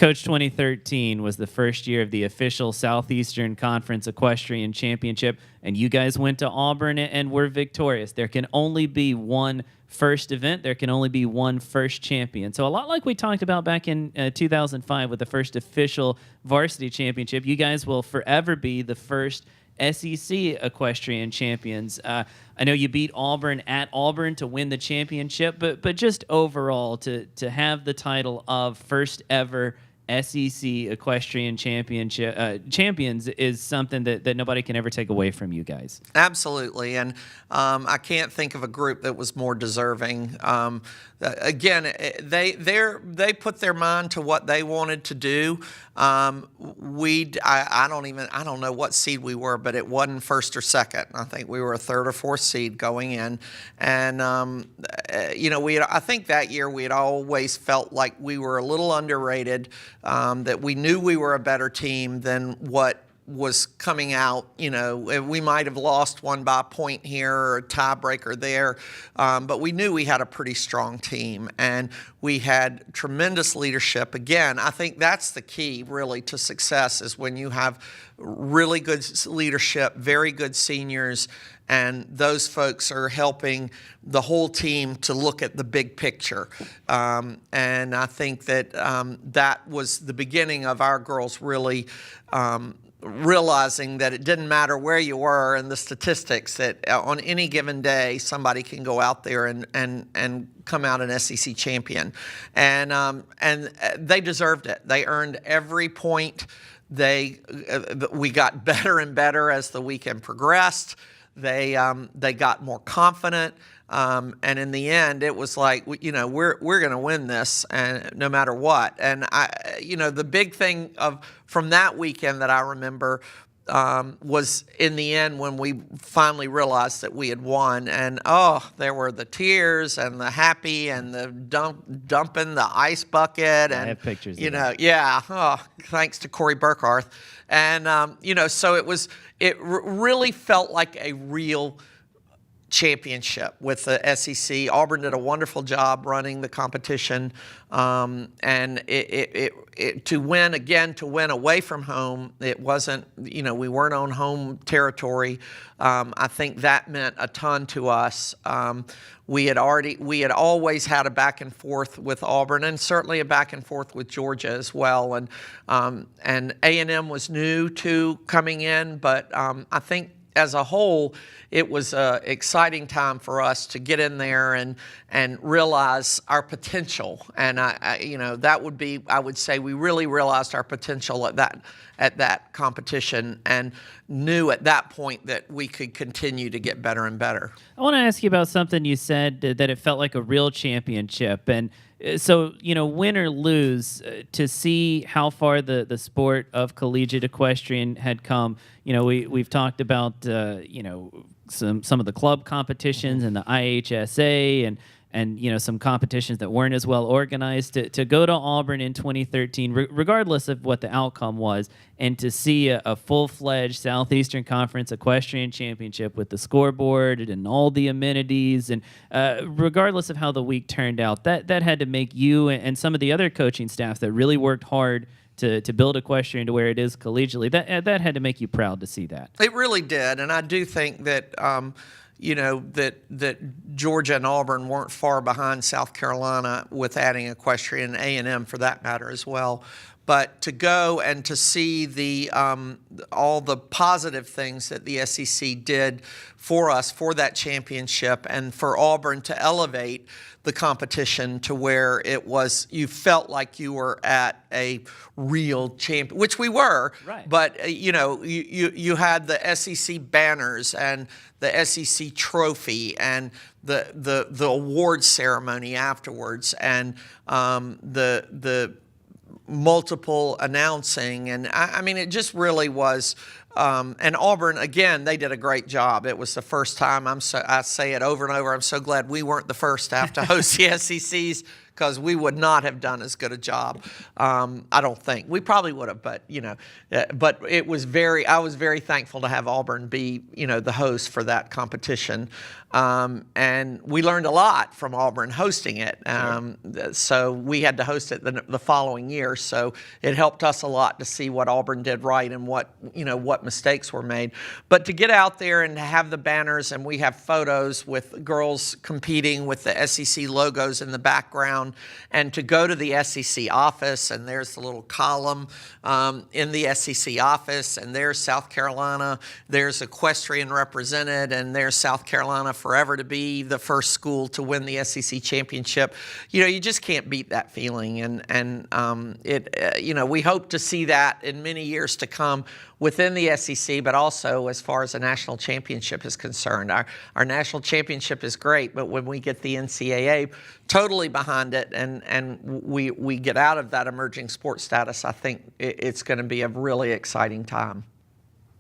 Coach, 2013 was the first year of the official Southeastern Conference Equestrian Championship, and you guys went to Auburn and were victorious. There can only be one first event. There can only be one first champion. So a lot like we talked about back in 2005 with the first official varsity championship, you guys will forever be the first SEC equestrian champions. I know you beat Auburn at Auburn to win the championship, but just overall to have the title of first ever SEC equestrian championship champions is something that nobody can ever take away from you guys. Absolutely, and I can't think of a group that was more deserving. Again, they put their mind to what they wanted to do. I don't know what seed we were, but it wasn't first or second. I think we were a third or fourth seed going in, and I think that year we had always felt like we were a little underrated. That we knew we were a better team than what was coming out. We might have lost one by a point here or a tiebreaker there, but we knew we had a pretty strong team, and we had tremendous leadership. Again, I think that's the key really to success, is when you have really good leadership, very good seniors, and those folks are helping the whole team to look at the big picture. And I think that that was the beginning of our girls really realizing that it didn't matter where you were in the statistics, that on any given day somebody can go out there and come out an SEC champion. And they deserved it. They earned every point. We got better and better as the weekend progressed. They got more confident, and in the end, it was like, we're going to win this, and no matter what. And the big thing from that weekend that I remember was in the end when we finally realized that we had won, and there were the tears and the happy and the dumping the ice bucket, and I have pictures of that. Thanks to Corey Burkhardt. And so it really felt like a real championship with the SEC. Auburn did a wonderful job running the competition, and to win away from home, it wasn't, we weren't on home territory. I think that meant a ton to us. We had always had a back and forth with Auburn, and certainly a back and forth with Georgia as well. And A&M was new to coming in, but I think as a whole, it was an exciting time for us to get in there and realize our potential. And I would say we really realized our potential at that competition, and knew at that point that we could continue to get better and better. I want to ask you about something you said, that it felt like a real championship. And so, win or lose, to see how far the sport of collegiate equestrian had come. We've talked about some of the club competitions and the IHSA and some competitions that weren't as well organized. To go to Auburn in 2013, regardless of what the outcome was, and to see a full-fledged Southeastern Conference Equestrian Championship with the scoreboard and all the amenities, and regardless of how the week turned out, that had to make you and some of the other coaching staffs that really worked hard to build equestrian to where it is collegiately, that had to make you proud to see that. It really did, and I do think that that Georgia and Auburn weren't far behind South Carolina with adding equestrian, A&M for that matter as well. But to go and to see all the positive things that the SEC did for us for that championship, and for Auburn to elevate the competition to where it was, you felt like you were at a real champion, which we were. Right. But you had the SEC banners and the SEC trophy and the award ceremony afterwards, and the multiple announcing, and I mean, it just really was And Auburn, again, they did a great job. It was the first time, I say it over and over, I'm so glad we weren't the first to have to host the SECs, because we would not have done as good a job. I don't think. We probably would have, but, but it was I was very thankful to have Auburn be, the host for that competition. And we learned a lot from Auburn hosting it. So we had to host it the following year. So it helped us a lot to see what Auburn did right and what mistakes were made. But to get out there and to have the banners, and we have photos with girls competing with the SEC logos in the background, and to go to the SEC office, and there's the little column in the SEC office, and there's South Carolina, there's equestrian represented, and there's South Carolina forever to be the first school to win the SEC championship. You just can't beat that feeling, and we hope to see that in many years to come within the SEC, but also as far as a national championship is concerned. Our national championship is great, but when we get the NCAA totally behind it and we get out of that emerging sports status, I think it's going to be a really exciting time.